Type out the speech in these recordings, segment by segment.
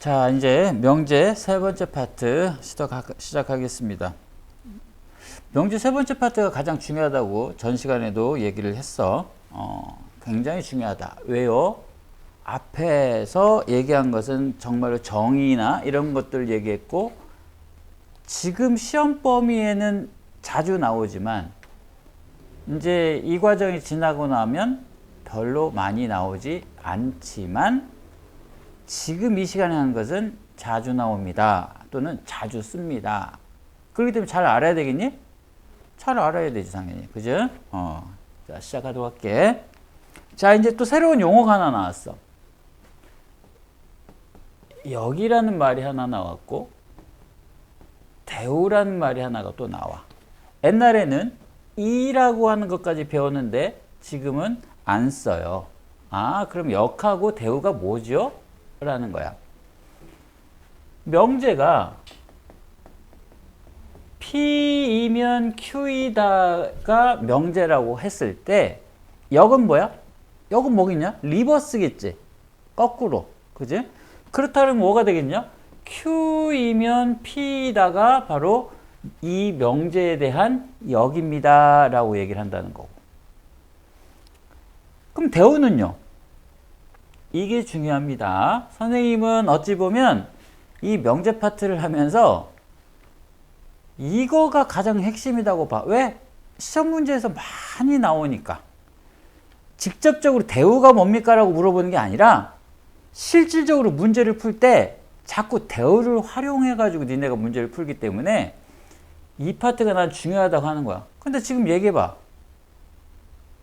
자, 이제 명제 세 번째 파트 시작하겠습니다. 명제 세 번째 파트가 가장 중요하다고 전 시간에도 얘기를 했어. 굉장히 중요하다. 왜요? 앞에서 얘기한 것은 정말로 정의나 이런 것들을 얘기했고, 지금 시험 범위에는 자주 나오지만 이제 이 과정이 지나고 나면 별로 많이 나오지 않지만 지금 이 시간에 하는 것은 자주 나옵니다. 또는 자주 씁니다. 그렇기 때문에 잘 알아야 되겠니? 잘 알아야 되지, 당연히. 그죠? 자, 시작하도록 할게. 자, 이제 또 새로운 용어가 하나 나왔어. 여기라는 말이 하나 나왔고, 대우라는 말이 하나가 또 나와. 옛날에는 이라고 하는 것까지 배웠는데 지금은 안 써요. 아, 그럼 역하고 대우가 뭐죠? 라는 거야. 명제가 P이면 Q이다가 명제라고 했을 때 역은 뭐야? 역은 뭐겠냐? 리버스겠지. 거꾸로. 그지? 그렇다면 뭐가 되겠냐? Q이면 P이다가 바로 이 명제에 대한 역입니다. 라고 얘기를 한다는 거고. 그럼 대우는요? 이게 중요합니다. 선생님은 어찌 보면 이 명제 파트를 하면서 이거가 가장 핵심이라고 봐. 왜? 시험 문제에서 많이 나오니까. 직접적으로 대우가 뭡니까? 라고 물어보는 게 아니라 실질적으로 문제를 풀 때 자꾸 대우를 활용해가지고 니네가 문제를 풀기 때문에 이 파트가 난 중요하다고 하는 거야. 근데 지금 얘기해봐.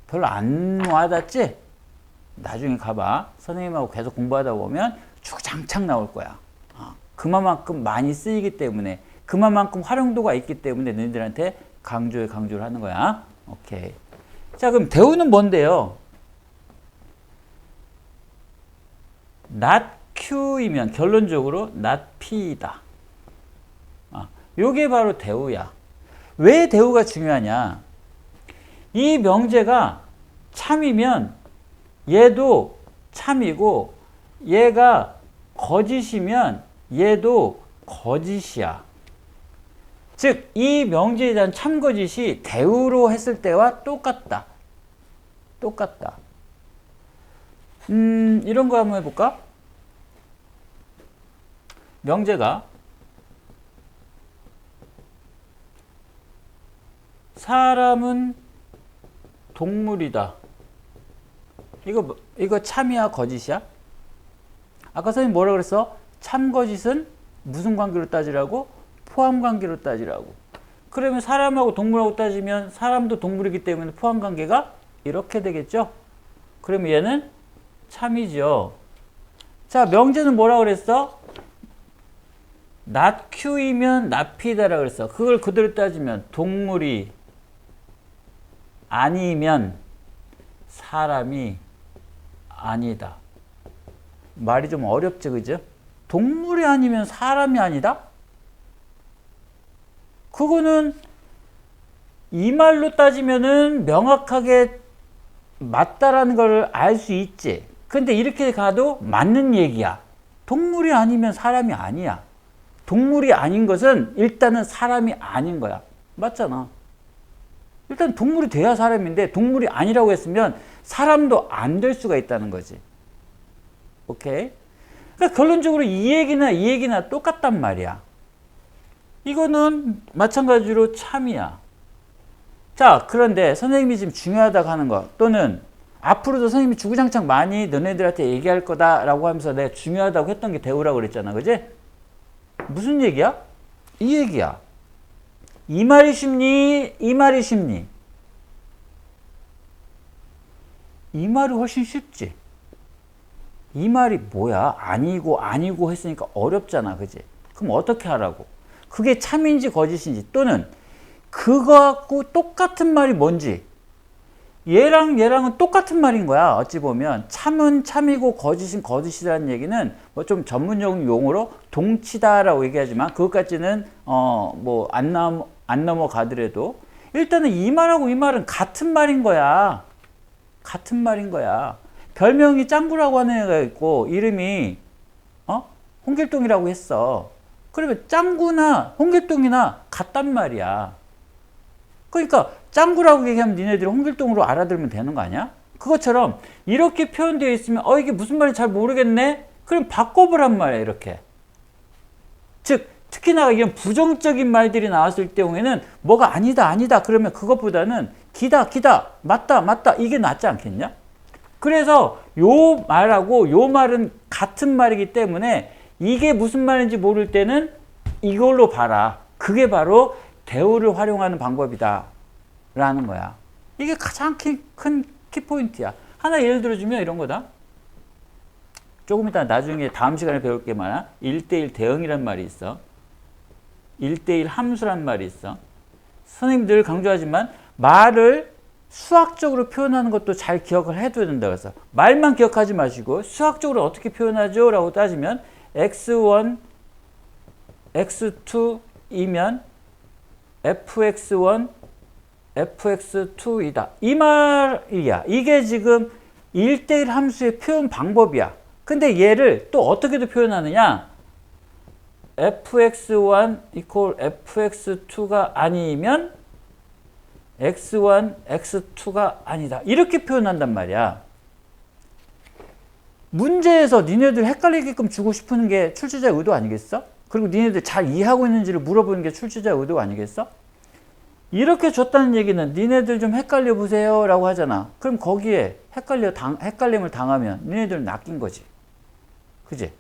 별로 안 와닿지? 나중에 가봐. 선생님하고 계속 공부하다 보면 주구장창 나올 거야. 그만큼 많이 쓰이기 때문에, 그만큼 활용도가 있기 때문에 너희들한테 강조를 하는 거야. 오케이. 자, 그럼 대우는 뭔데요? not Q이면 결론적으로 not P이다. 요게 바로 대우야. 왜 대우가 중요하냐? 이 명제가 참이면 얘도 참이고, 얘가 거짓이면 얘도 거짓이야. 즉, 이 명제에 대한 참거짓이 대우로 했을 때와 똑같다. 똑같다. 이런 거 한번 해볼까? 명제가 사람은 동물이다. 이거 참이야, 거짓이야? 아까 선생님 뭐라 그랬어? 참, 거짓은 무슨 관계로 따지라고? 포함 관계로 따지라고. 그러면 사람하고 동물하고 따지면 사람도 동물이기 때문에 포함 관계가 이렇게 되겠죠? 그러면 얘는 참이죠. 자, 명제는 뭐라 그랬어? not Q이면 not P다라고 그랬어. 그걸 그대로 따지면 동물이 아니면 사람이 아니다. 말이 좀 어렵지, 그죠? 동물이 아니면 사람이 아니다? 그거는 이 말로 따지면은 명확하게 맞다라는 걸 알 수 있지. 근데 이렇게 가도 맞는 얘기야. 동물이 아니면 사람이 아니야. 동물이 아닌 것은 일단은 사람이 아닌 거야. 맞잖아. 일단 동물이 돼야 사람인데 동물이 아니라고 했으면 사람도 안 될 수가 있다는 거지. 오케이? 그러니까 결론적으로 이 얘기나 똑같단 말이야. 이거는 마찬가지로 참이야. 자, 그런데 선생님이 지금 중요하다고 하는 거, 또는 앞으로도 선생님이 주구장창 많이 너네들한테 얘기할 거다라고 하면서 내가 중요하다고 했던 게 대우라고 그랬잖아. 그지? 무슨 얘기야? 이 얘기야. 이 말이 쉽니? 이 말이 쉽니? 이 말이 훨씬 쉽지. 이 말이 뭐야? 아니고 했으니까 어렵잖아. 그지? 그럼 어떻게 하라고? 그게 참인지 거짓인지, 또는 그거 갖고 똑같은 말이 뭔지. 얘랑은 똑같은 말인 거야. 어찌 보면 참은 참이고 거짓은 거짓이라는 얘기는 뭐 좀 전문적인 용어로 동치다라고 얘기하지만 그것까지는 뭐 안 넘어가더라도 일단은 이 말하고 이 말은 같은 말인 거야. 같은 말인 거야. 별명이 짱구라고 하는 애가 있고 이름이 홍길동이라고 했어. 그러면 짱구나 홍길동이나 같단 말이야. 그러니까 짱구라고 얘기하면 니네들이 홍길동으로 알아들으면 되는 거 아니야? 그것처럼 이렇게 표현되어 있으면 이게 무슨 말인지 잘 모르겠네? 그럼 바꿔보란 말이야, 이렇게. 즉 특히나 이런 부정적인 말들이 나왔을 경우에는 뭐가 아니다 그러면 그것보다는 기다 맞다 이게 낫지 않겠냐? 그래서 요 말하고 요 말은 같은 말이기 때문에 이게 무슨 말인지 모를 때는 이걸로 봐라. 그게 바로 대우를 활용하는 방법이다 라는 거야. 이게 가장 큰 키포인트야. 하나 예를 들어주면 이런 거다. 조금 이따 나중에 다음 시간에 배울 게 많아. 1대1 대응이란 말이 있어. 1대1 함수란 말이 있어. 선생님 늘 강조하지만 말을 수학적으로 표현하는 것도 잘 기억을 해둬야 된다. 그래서 말만 기억하지 마시고 수학적으로 어떻게 표현하죠? 라고 따지면 x1, x2이면 fx1, fx2이다. 이 말이야. 이게 지금 1대1 함수의 표현 방법이야. 근데 얘를 또 어떻게도 표현하느냐? fx1 equal fx2가 아니면 x1, x2가 아니다. 이렇게 표현한단 말이야. 문제에서 니네들 헷갈리게끔 주고 싶은 게 출제자의 의도 아니겠어? 그리고 니네들 잘 이해하고 있는지를 물어보는 게 출제자의 의도 아니겠어? 이렇게 줬다는 얘기는 니네들 좀 헷갈려 보세요 라고 하잖아. 그럼 거기에 헷갈림을 당하면 니네들 낚인 거지. 그지?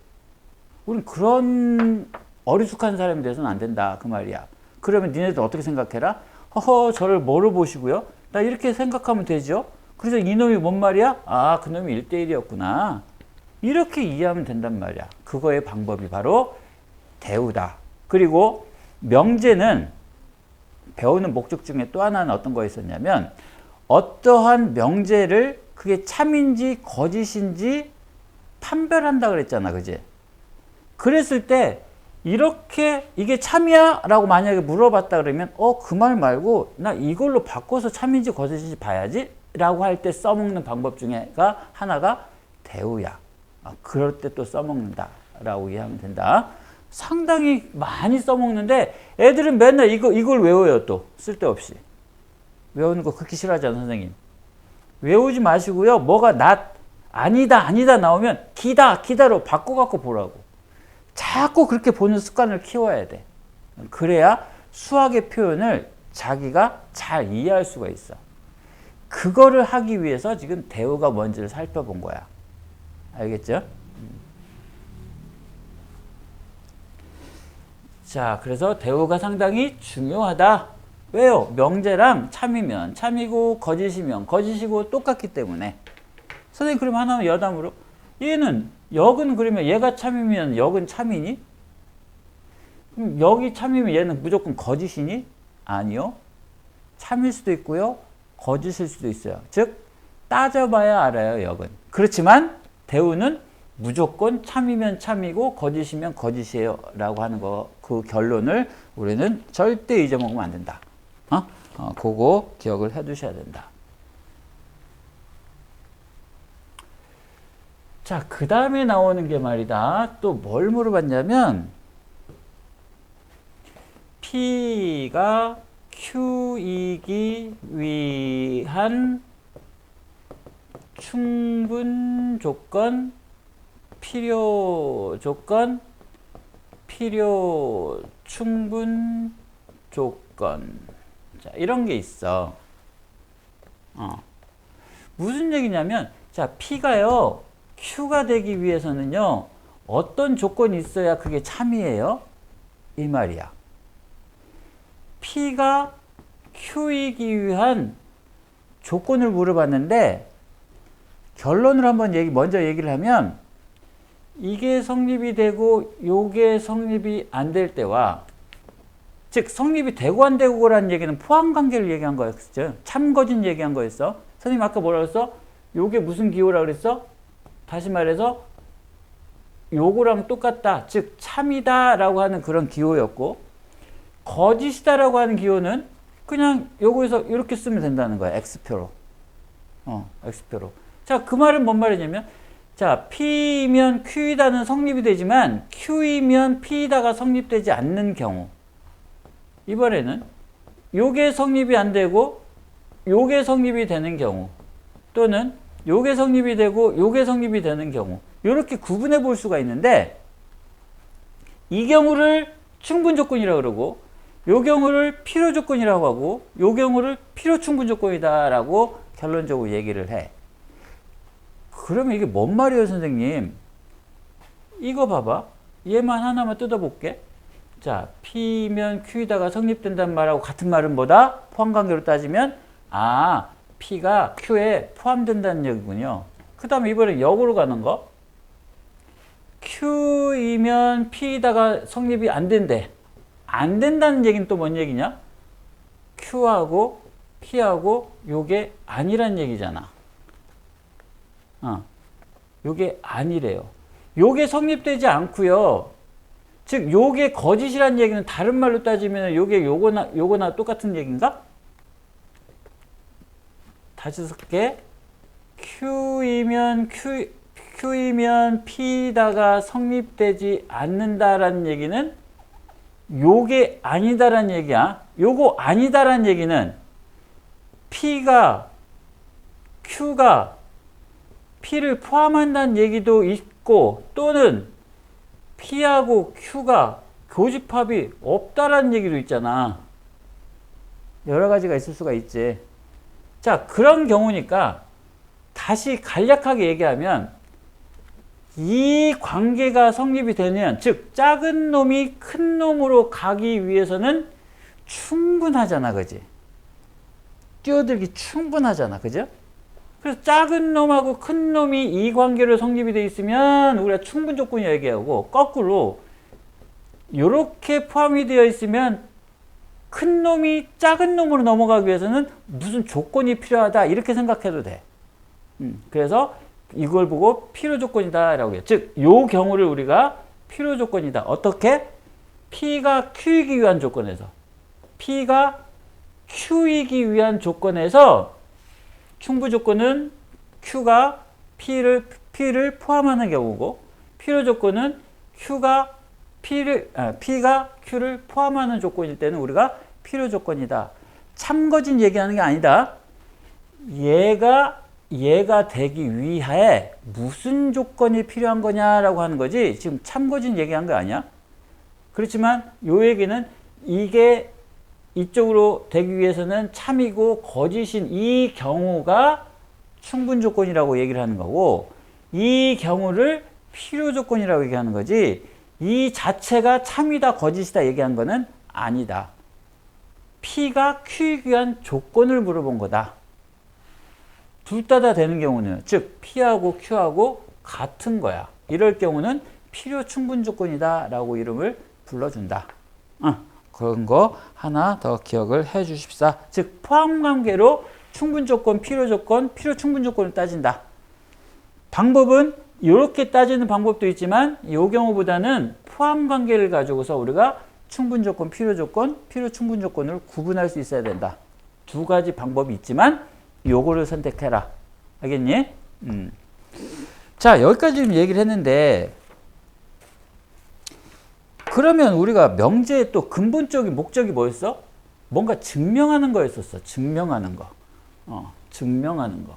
우린 그런 어리숙한 사람이 돼서는 안 된다 그 말이야. 그러면 니네들 어떻게 생각해라? 허허 저를 뭐로 보시고요? 나 이렇게 생각하면 되죠. 그래서 이놈이 뭔 말이야? 아 그놈이 1대1이었구나. 이렇게 이해하면 된단 말이야. 그거의 방법이 바로 대우다. 그리고 명제는 배우는 목적 중에 또 하나는 어떤 거 있었냐면 어떠한 명제를 그게 참인지 거짓인지 판별한다 그랬잖아. 그지? 그랬을 때 이렇게 이게 참이야? 라고 만약에 물어봤다 그러면 그 말 말고 나 이걸로 바꿔서 참인지 거짓인지 봐야지 라고 할 때 써먹는 방법 중에가 하나가 대우야. 그럴 때 또 써먹는다 라고 이해하면 된다. 상당히 많이 써먹는데 애들은 맨날 이걸 외워요. 또 쓸데없이 외우는 거 그렇게 싫어하잖아 선생님. 외우지 마시고요. 뭐가 아니다 나오면 기다로 바꿔갖고 보라고. 자꾸 그렇게 보는 습관을 키워야 돼. 그래야 수학의 표현을 자기가 잘 이해할 수가 있어. 그거를 하기 위해서 지금 대우가 뭔지를 살펴본 거야. 알겠죠? 자, 그래서 대우가 상당히 중요하다. 왜요? 명제랑 참이면 참이고 거짓이면 거짓이고 똑같기 때문에. 선생님 그럼 하나는 여담으로 얘는 역은 그러면 얘가 참이면 역은 참이니? 그럼 역이 참이면 얘는 무조건 거짓이니? 아니요. 참일 수도 있고요. 거짓일 수도 있어요. 즉 따져봐야 알아요. 역은. 그렇지만 대우는 무조건 참이면 참이고 거짓이면 거짓이에요 라고 하는 거, 그 결론을 우리는 절대 잊어먹으면 안 된다. 그거 기억을 해 두셔야 된다. 자, 그 다음에 나오는 게 말이다. 또 뭘 물어봤냐면 P가 Q이기 위한 충분 조건, 필요 조건, 필요 충분 조건. 자, 이런 게 있어. 무슨 얘기냐면, 자, P가요, Q가 되기 위해서는요, 어떤 조건이 있어야 그게 참이에요? 이 말이야. P가 Q이기 위한 조건을 물어봤는데, 결론을 한번 먼저 얘기를 하면, 이게 성립이 되고, 요게 성립이 안 될 때와, 즉, 성립이 되고 안 되고라는 얘기는 포함관계를 얘기한 거였죠. 참거짓 얘기한 거였어. 선생님 아까 뭐라 그랬어? 요게 무슨 기호라 그랬어? 다시 말해서 요거랑 똑같다. 즉 참이다 라고 하는 그런 기호였고 거짓이다 라고 하는 기호는 그냥 요거에서 이렇게 쓰면 된다는 거야. X표로. X표로. 자, 그 말은 뭔 말이냐면 자, P이면 Q이다는 성립이 되지만 Q이면 P이다가 성립되지 않는 경우. 이번에는 요게 성립이 안 되고 요게 성립이 되는 경우, 또는 요게 성립이 되고 요게 성립이 되는 경우, 이렇게 구분해 볼 수가 있는데, 이 경우를 충분 조건이라고 그러고 요 경우를 필요 조건이라고 하고 요 경우를 필요 충분 조건이다 라고 결론적으로 얘기를 해. 그러면 이게 뭔 말이에요, 선생님? 이거 봐봐. 얘만 하나만 뜯어볼게. 자, P면 Q이다가 성립된다는 말하고 같은 말은 뭐다? 포함관계로 따지면 P가 Q에 포함된다는 얘기군요. 그 다음에 이번에 역으로 가는 거. Q이면 P이다가 성립이 안 된대. 안 된다는 얘기는 또 뭔 얘기냐? Q하고 P하고 요게 아니란 얘기잖아. 요게 아니래요. 요게 성립되지 않고요. 즉 요게 거짓이란 얘기는 다른 말로 따지면 요게 요거나 똑같은 얘기인가? 다시 쓸게. Q이면 P다가 성립되지 않는다라는 얘기는 요게 아니다라는 얘기야. 요거 아니다라는 얘기는 Q가 P를 포함한다는 얘기도 있고, 또는 P하고 Q가 교집합이 없다라는 얘기도 있잖아. 여러 가지가 있을 수가 있지. 자, 그런 경우니까 다시 간략하게 얘기하면 이 관계가 성립이 되면, 즉 작은 놈이 큰 놈으로 가기 위해서는 충분하잖아. 그지? 뛰어들기 충분하잖아. 그죠? 그래서 작은 놈하고 큰 놈이 이 관계로 성립이 되어 있으면 우리가 충분 조건이 얘기하고, 거꾸로 이렇게 포함이 되어 있으면 큰 놈이 작은 놈으로 넘어가기 위해서는 무슨 조건이 필요하다, 이렇게 생각해도 돼. 그래서 이걸 보고 필요 조건이다 라고 해요. 즉, 요 경우를 우리가 필요 조건이다. 어떻게? P가 Q이기 위한 조건에서, P가 Q이기 위한 조건에서 충분 조건은 Q가 P를 포함하는 경우고, 필요 조건은 P가 Q를 포함하는 조건일 때는 우리가 필요 조건이다. 참거진 얘기하는 게 아니다. 얘가 되기 위해 무슨 조건이 필요한 거냐라고 하는 거지, 지금 참거진 얘기한 거 아니야? 그렇지만 요 얘기는 이게 이쪽으로 되기 위해서는 참이고 거짓인 이 경우가 충분 조건이라고 얘기를 하는 거고, 이 경우를 필요 조건이라고 얘기하는 거지, 이 자체가 참이다 거짓이다 얘기한 거는 아니다. P가 Q이기 위한 조건을 물어본 거다. 둘 다 되는 경우는, 즉 P하고 Q하고 같은 거야. 이럴 경우는 필요 충분 조건이다 라고 이름을 불러준다. 그런 거 하나 더 기억을 해 주십사. 즉 포함관계로 충분 조건, 필요 조건, 필요 충분 조건을 따진다. 방법은 이렇게 따지는 방법도 있지만 이 경우보다는 포함관계를 가지고서 우리가 충분 조건, 필요 충분 조건을 구분할 수 있어야 된다. 두 가지 방법이 있지만 요거를 선택해라. 알겠니? 자, 여기까지 지금 얘기를 했는데, 그러면 우리가 명제의 또 근본적인 목적이 뭐였어? 뭔가 증명하는 거였었어. 증명하는 거. 증명하는 거.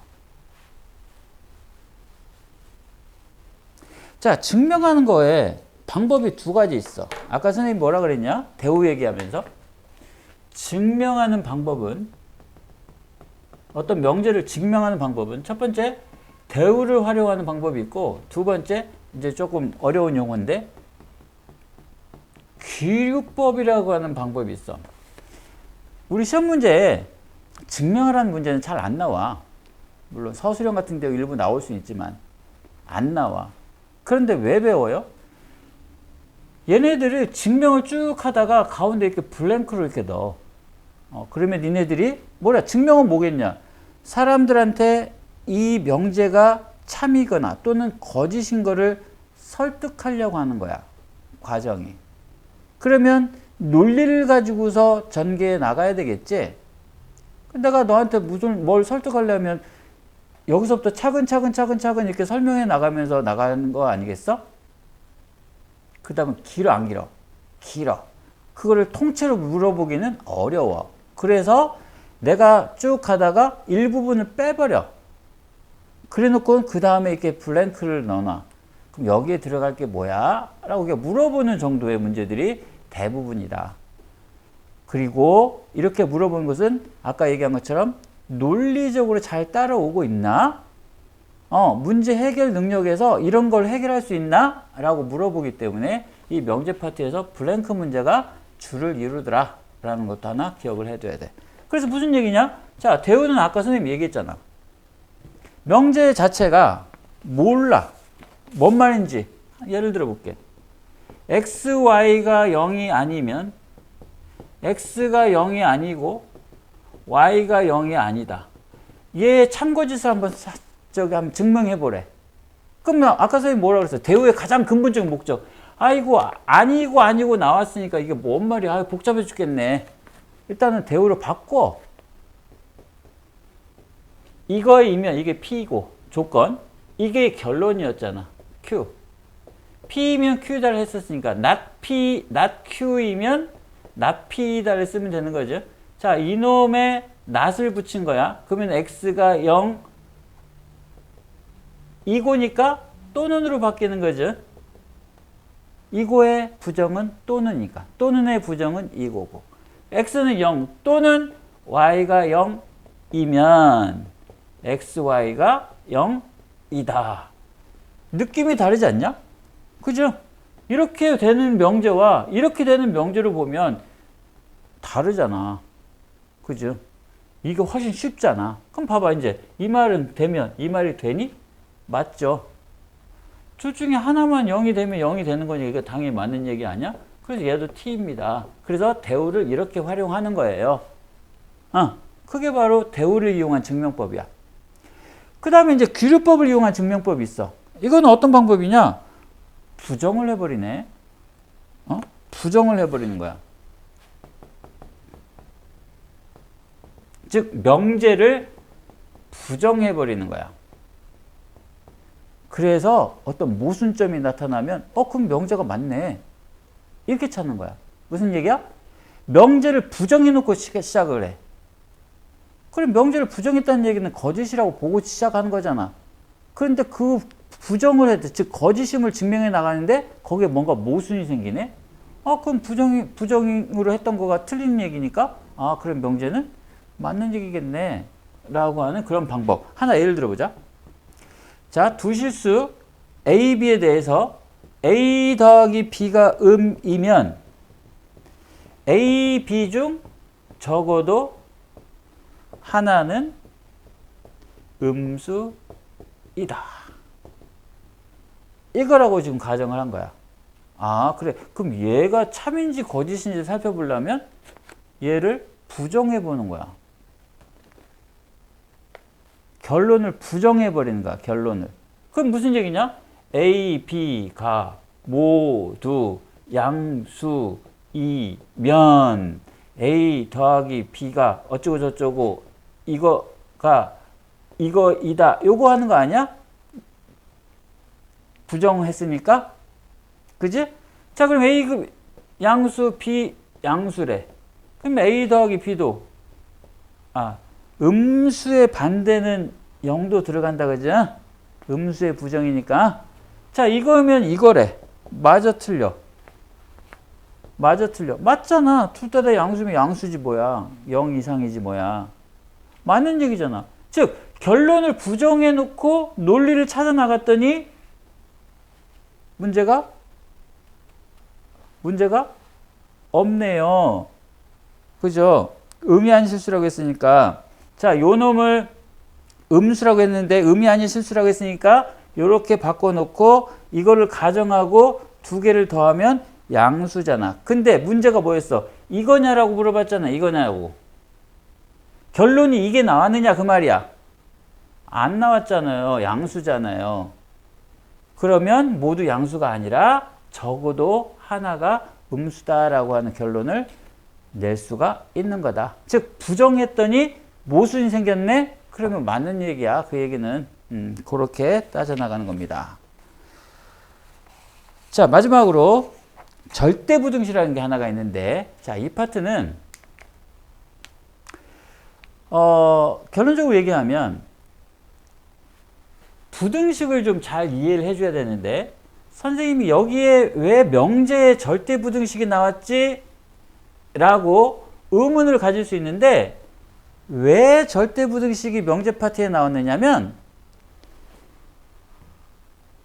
자, 증명하는 거에 방법이 두 가지 있어. 아까 선생님이 뭐라 그랬냐? 대우 얘기하면서. 증명하는 방법은, 어떤 명제를 증명하는 방법은, 첫 번째, 대우를 활용하는 방법이 있고, 두 번째, 이제 조금 어려운 용어인데, 귀류법이라고 하는 방법이 있어. 우리 시험 문제에 증명하라는 문제는 잘 안 나와. 물론 서술형 같은 데 일부 나올 수 있지만 안 나와. 그런데 왜 배워요? 얘네들을 증명을 쭉 하다가 가운데 이렇게 블랭크를 이렇게 넣어. 그러면 니네들이 뭐야? 증명은 뭐겠냐? 사람들한테 이 명제가 참이거나 또는 거짓인 거를 설득하려고 하는 거야. 과정이. 그러면 논리를 가지고서 전개해 나가야 되겠지? 내가 너한테 뭘 설득하려면 여기서부터 차근차근 이렇게 설명해 나가면서 나가는 거 아니겠어? 그 다음에 길어 안 길어? 길어. 그거를 통째로 물어보기는 어려워. 그래서 내가 쭉 가다가 일부분을 빼버려. 그래 놓고 그 다음에 이렇게 블랭크를 넣어놔. 그럼 여기에 들어갈 게 뭐야? 라고 물어보는 정도의 문제들이 대부분이다. 그리고 이렇게 물어보는 것은 아까 얘기한 것처럼 논리적으로 잘 따라오고 있나? 문제 해결 능력에서 이런 걸 해결할 수 있나? 라고 물어보기 때문에 이 명제 파트에서 블랭크 문제가 주를 이루더라 라는 것도 하나 기억을 해둬야 돼. 그래서 무슨 얘기냐? 자, 대우는 아까 선생님이 얘기했잖아. 명제 자체가 몰라. 뭔 말인지 예를 들어 볼게. x, y가 0이 아니면 x가 0이 아니고 y가 0이 아니다. 얘 참고지수 한번 한번 증명해 보래. 그러면 아까 선생님 뭐라고 그랬어? 대우의 가장 근본적인 목적. 아이고 아니고 나왔으니까 이게 뭔 말이야. 아이고, 복잡해 죽겠네. 일단은 대우를 바꿔. 이거이면 이게 P이고 조건. 이게 결론이었잖아. Q. P이면 Q다를 했었으니까 not P, not Q이면 not P다를 쓰면 되는 거죠. 자, 이놈의 not을 붙인 거야. 그러면 X가 0 이고니까 또는으로 바뀌는 거죠. 이고의 부정은 또는이니까. 또는의 부정은 이고고. X는 0 또는 Y가 0이면 XY가 0이다. 느낌이 다르지 않냐? 그죠? 이렇게 되는 명제와 이렇게 되는 명제를 보면 다르잖아. 그죠? 이게 훨씬 쉽잖아. 그럼 봐봐, 이제 이 말은 되면 이 말이 되니? 맞죠? 둘 중에 하나만 0이 되면 0이 되는 거니까 이거 당연히 맞는 얘기 아니야? 그래서 얘도 T입니다. 그래서 대우를 이렇게 활용하는 거예요. 그게 바로 대우를 이용한 증명법이야. 그 다음에 이제 규류법을 이용한 증명법이 있어. 이건 어떤 방법이냐? 부정을 해버리네. 부정을 해버리는 거야. 즉 명제를 부정해버리는 거야. 그래서 어떤 모순점이 나타나면 그럼 명제가 맞네. 이렇게 찾는 거야. 무슨 얘기야? 명제를 부정해놓고 시작을 해. 그럼 명제를 부정했다는 얘기는 거짓이라고 보고 시작하는 거잖아. 그런데 그 부정을 해도 즉 거짓임을 증명해 나가는데 거기에 뭔가 모순이 생기네. 그럼 부정으로 했던 거가 틀린 얘기니까 그럼 명제는 맞는 얘기겠네 라고 하는 그런 방법. 하나 예를 들어보자. 자, 두 실수 A, B에 대해서 A 더하기 B가 음이면 A, B 중 적어도 하나는 음수이다. 이거라고 지금 가정을 한 거야. 그래. 그럼 얘가 참인지 거짓인지 살펴보려면 얘를 부정해 보는 거야. 결론을 부정해 버리는 거야. 결론을. 그럼 무슨 얘기냐? A, B가 모두 양수이면 A 더하기 B가 어쩌고 저쩌고 이거가 이거이다. 요거 하는 거 아니야? 부정했으니까. 그지? 자, 그럼 A 양수, B 양수래. 그럼 A 더하기 B도 음수의 반대는 0도 들어간다. 그죠? 음수의 부정이니까. 자, 이거면 이거래. 맞아 틀려? 맞아 틀려? 맞잖아. 둘 다 양수면 양수지 뭐야. 0 이상이지 뭐야. 맞는 얘기잖아. 즉 결론을 부정해 놓고 논리를 찾아 나갔더니 문제가 없네요. 그죠? 음이 아닌 실수라고 했으니까. 자, 요 놈을 음수라고 했는데 음이 아닌 실수라고 했으니까 요렇게 바꿔놓고 이거를 가정하고 두 개를 더하면 양수잖아. 근데 문제가 뭐였어? 이거냐라고 물어봤잖아. 이거냐고. 결론이 이게 나왔느냐 그 말이야. 안 나왔잖아요. 양수잖아요. 그러면 모두 양수가 아니라 적어도 하나가 음수다라고 하는 결론을 낼 수가 있는 거다. 즉 부정했더니 모순이 생겼네. 그러면 맞는 얘기야. 그 얘기는 그렇게 따져나가는 겁니다. 자, 마지막으로 절대부등식이라는 게 하나가 있는데, 자, 이 파트는 결론적으로 얘기하면 부등식을 좀 잘 이해를 해줘야 되는데, 선생님이 여기에 왜 명제의 절대부등식이 나왔지? 라고 의문을 가질 수 있는데, 왜 절대부등식이 명제 파트에 나왔느냐면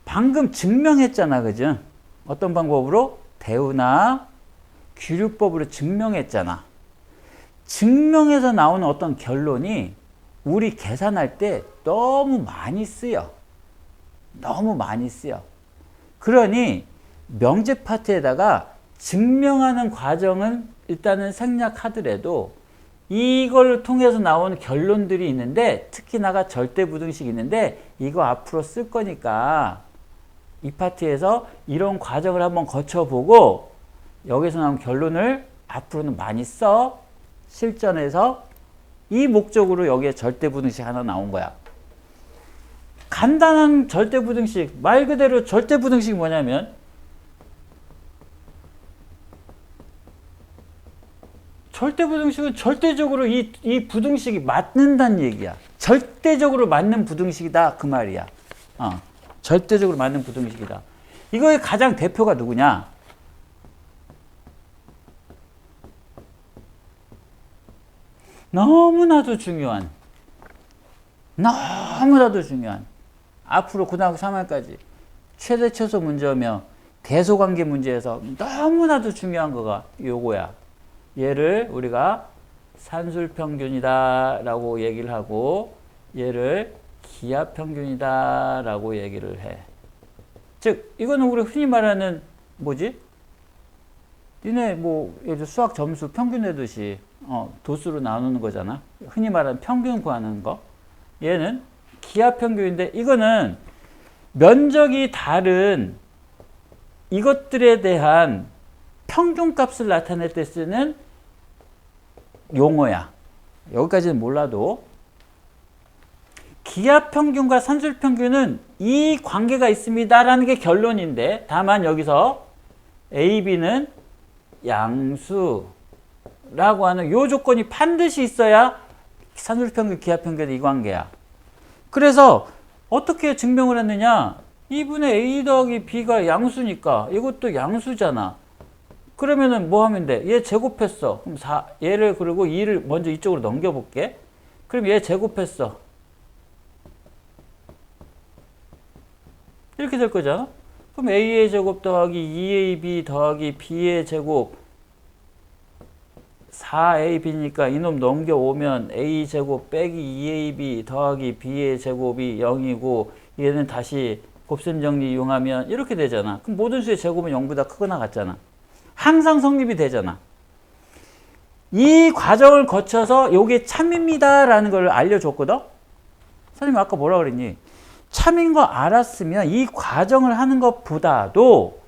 방금 증명했잖아, 그죠? 어떤 방법으로? 대우나 규류법으로 증명했잖아. 증명해서 나오는 어떤 결론이 우리 계산할 때 너무 많이 쓰여. 너무 많이 쓰여. 그러니 명제 파트에다가 증명하는 과정은 일단은 생략하더라도 이걸 통해서 나오는 결론들이 있는데, 특히나가 절대부등식이 있는데 이거 앞으로 쓸 거니까 이 파트에서 이런 과정을 한번 거쳐보고 여기서 나온 결론을 앞으로는 많이 써. 실전에서 이 목적으로 여기에 절대부등식 하나 나온 거야. 간단한 절대부등식, 말 그대로 절대부등식이 뭐냐면 절대부등식은 절대적으로 이 부등식이 맞는다는 얘기야. 절대적으로 맞는 부등식이다, 그 말이야. 절대적으로 맞는 부등식이다. 이거의 가장 대표가 누구냐? 너무나도 중요한 앞으로 고등학교 3학년까지 최대 최소 문제며 대소관계 문제에서 너무나도 중요한 거가 요거야. 얘를 우리가 산술평균이다 라고 얘기를 하고 얘를 기하평균이다 라고 얘기를 해. 즉 이거는 우리 흔히 말하는 뭐지? 니네 뭐 예를 들어 수학 점수 평균 내듯이 도수로 나누는 거잖아. 흔히 말하는 평균 구하는 거. 얘는 기하평균인데 이거는 면적이 다른 이것들에 대한 평균값을 나타낼 때 쓰는 용어야. 여기까지는 몰라도 기하평균과 산술평균은 이 관계가 있습니다라는 게 결론인데, 다만 여기서 A, B는 양수라고 하는 요 조건이 반드시 있어야 산술평균, 기하평균이 이 관계야. 그래서 어떻게 증명을 했느냐? 2분의 A 더하기 B가 양수니까 이것도 양수잖아. 그러면은 뭐 하면 돼? 얘 제곱했어. 그럼 얘를 그리고 2를 먼저 이쪽으로 넘겨볼게. 그럼 얘 제곱했어. 이렇게 될 거잖아. 그럼 A의 제곱 더하기 2AB 더하기 B의 제곱 4AB니까 이놈 넘겨오면 A 제곱 빼기 2AB 더하기 B의 제곱이 0이고 얘는 다시 곱셈 정리 이용하면 이렇게 되잖아. 그럼 모든 수의 제곱은 0보다 크거나 같잖아. 항상 성립이 되잖아. 이 과정을 거쳐서 요게 참입니다 라는 걸 알려줬거든. 선생님 아까 뭐라 그랬니? 참인 거 알았으면 이 과정을 하는 것보다도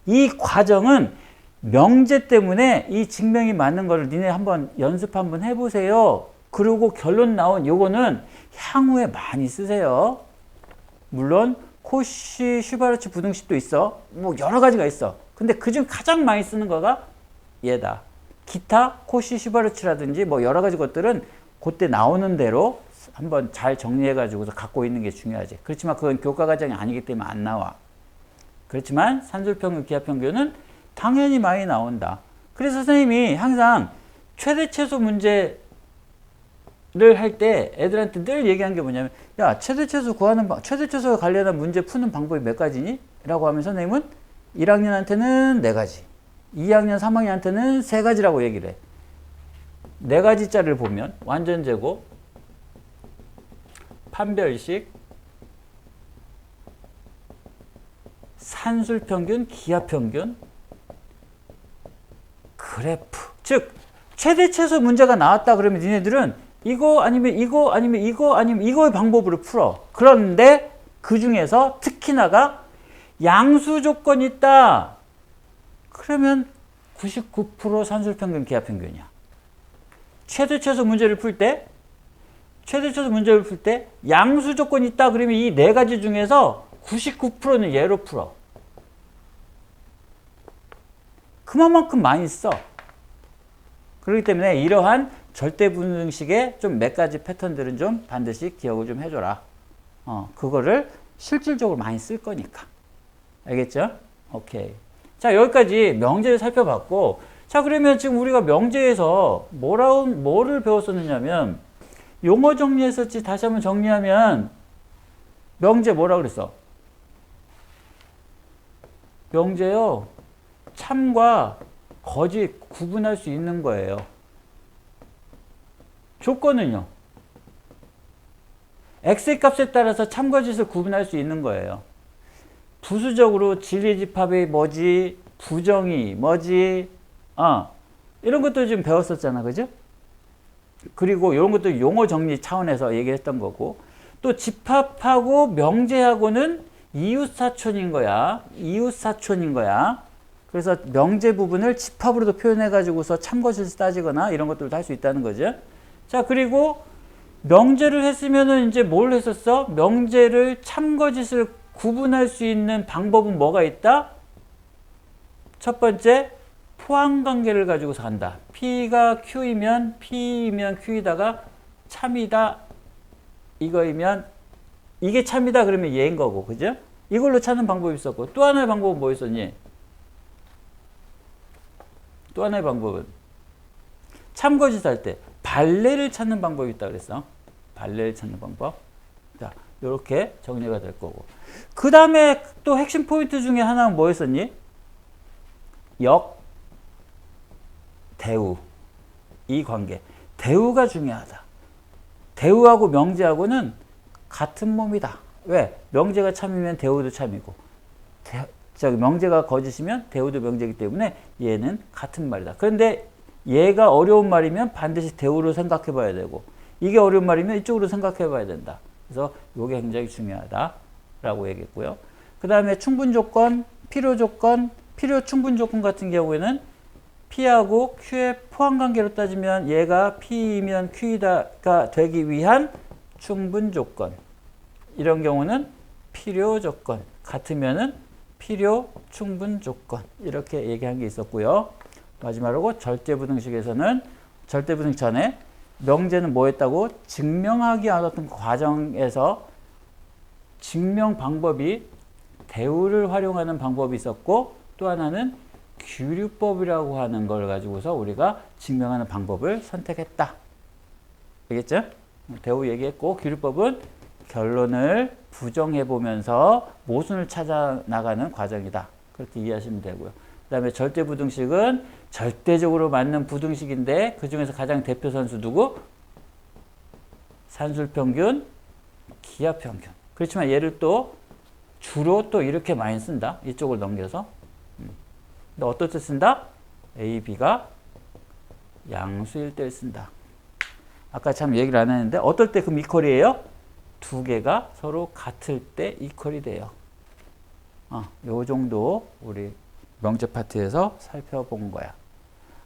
이 과정은 명제 때문에 이 증명이 맞는 거를 니네 한번 연습 한번 해보세요. 그리고 결론 나온 요거는 향후에 많이 쓰세요. 물론 코시 슈바르츠 부등식도 있어. 뭐 여러 가지가 있어. 근데 그중 가장 많이 쓰는 거가 얘다. 기타 코시 슈바르츠라든지 뭐 여러 가지 것들은 그때 나오는 대로 한번 잘 정리해가지고서 갖고 있는 게 중요하지. 그렇지만 그건 교과 과정이 아니기 때문에 안 나와. 그렇지만 산술평균, 기하평균은 당연히 많이 나온다. 그래서 선생님이 항상 최대 최소 문제를 할 때 애들한테 늘 얘기한 게 뭐냐면, 야, 최대 최소 최소에 관련한 문제 푸는 방법이 몇 가지니? 라고 하면 선생님은 1학년한테는 4가지, 2학년, 3학년한테는 3가지라고 얘기를 해. 4가지짜리를 보면 완전제곱, 판별식, 산술평균, 기하평균, 그래프. 즉 최대 최소 문제가 나왔다 그러면 니네들은 이거 아니면 이거 아니면 이거 아니면 이거의 방법으로 풀어. 그런데 그 중에서 특히나가 양수 조건이 있다 그러면 99% 산술평균, 기하평균이야. 최대 최소 문제를 풀 때 최대쳐서 문제를 풀 때 양수 조건이 있다 그러면 이 네 가지 중에서 99%는 얘로 풀어. 그만큼 많이 써. 그렇기 때문에 이러한 절대분등식의 좀 몇 가지 패턴들은 좀 반드시 기억을 좀 해줘라. 그거를 실질적으로 많이 쓸 거니까. 알겠죠? 오케이. 자, 여기까지 명제를 살펴봤고, 자, 그러면 지금 우리가 명제에서 뭐를 배웠었느냐면, 용어 정리했었지. 다시 한번 정리하면, 명제 뭐라 그랬어? 명제요, 참과 거짓 구분할 수 있는 거예요. 조건은요, x의 값에 따라서 참거짓을 구분할 수 있는 거예요. 부수적으로 진리집합이 뭐지, 부정이 뭐지, 이런 것도 좀 배웠었잖아, 그죠? 그리고 이런 것도 용어 정리 차원에서 얘기했던 거고, 또 집합하고 명제하고는 이웃사촌인 거야. 이웃사촌인 거야. 그래서 명제 부분을 집합으로도 표현해가지고서 참거짓을 따지거나 이런 것들도 할 수 있다는 거죠. 자, 그리고 명제를 했으면은 이제 뭘 했었어? 명제를 참거짓을 구분할 수 있는 방법은 뭐가 있다? 첫 번째, 포함관계를 가지고서 간다. P가 Q이면 P이면 Q이다가 참이다 이거이면 이게 참이다 그러면 얘인 거고, 그죠? 이걸로 찾는 방법이 있었고, 또 하나의 방법은 뭐 있었니? 또 하나의 방법은 참거짓 할 때 발레를 찾는 방법이 있다 그랬어. 발레를 찾는 방법. 자, 이렇게 정리가 될 거고. 그 다음에 또 핵심 포인트 중에 하나는 뭐였었니? 역, 대우. 이 관계. 대우가 중요하다. 대우하고 명제하고는 같은 몸이다. 왜? 명제가 참이면 대우도 참이고, 명제가 거짓이면 대우도 명제이기 때문에 얘는 같은 말이다. 그런데 얘가 어려운 말이면 반드시 대우로 생각해 봐야 되고, 이게 어려운 말이면 이쪽으로 생각해 봐야 된다. 그래서 이게 굉장히 중요하다라고 얘기했고요. 그 다음에 충분 조건, 필요 조건, 필요 충분 조건 같은 경우에는 P하고 Q의 포함관계로 따지면 얘가 P이면 Q이다가 되기 위한 충분 조건. 이런 경우는 필요 조건. 같으면은 필요 충분 조건. 이렇게 얘기한 게 있었고요. 마지막으로 절대부등식에서는 절대부등식 전에 명제는 뭐 했다고? 증명하기 어떤 과정에서 증명 방법이 대우를 활용하는 방법이 있었고, 또 하나는 규류법이라고 하는 걸 가지고서 우리가 증명하는 방법을 선택했다. 알겠죠? 대우 얘기했고, 규류법은 결론을 부정해 보면서 모순을 찾아 나가는 과정이다. 그렇게 이해하시면 되고요. 그 다음에 절대부등식은 절대적으로 맞는 부등식인데 그 중에서 가장 대표 선수 누구? 산술평균, 기하평균. 그렇지만 얘를 또 주로 또 이렇게 많이 쓴다. 이쪽을 넘겨서. 근데 어떨 때 쓴다? A, B가 양수일 때 쓴다. 아까 참 얘기를 안 했는데 어떨 때 그럼 이퀄이에요? 두 개가 서로 같을 때 이퀄이 돼요. 요 정도 우리 명제 파트에서 살펴본 거야.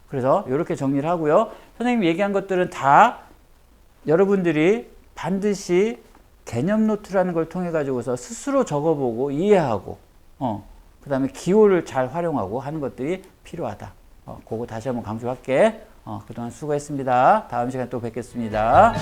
그래서 이렇게 정리를 하고요. 선생님이 얘기한 것들은 다 여러분들이 반드시 개념 노트라는 걸 통해 가지고서 스스로 적어보고 이해하고, 그 다음에 기호를 잘 활용하고 하는 것들이 필요하다. 그거 다시 한번 강조할게. 그동안 수고했습니다. 다음 시간에 또 뵙겠습니다.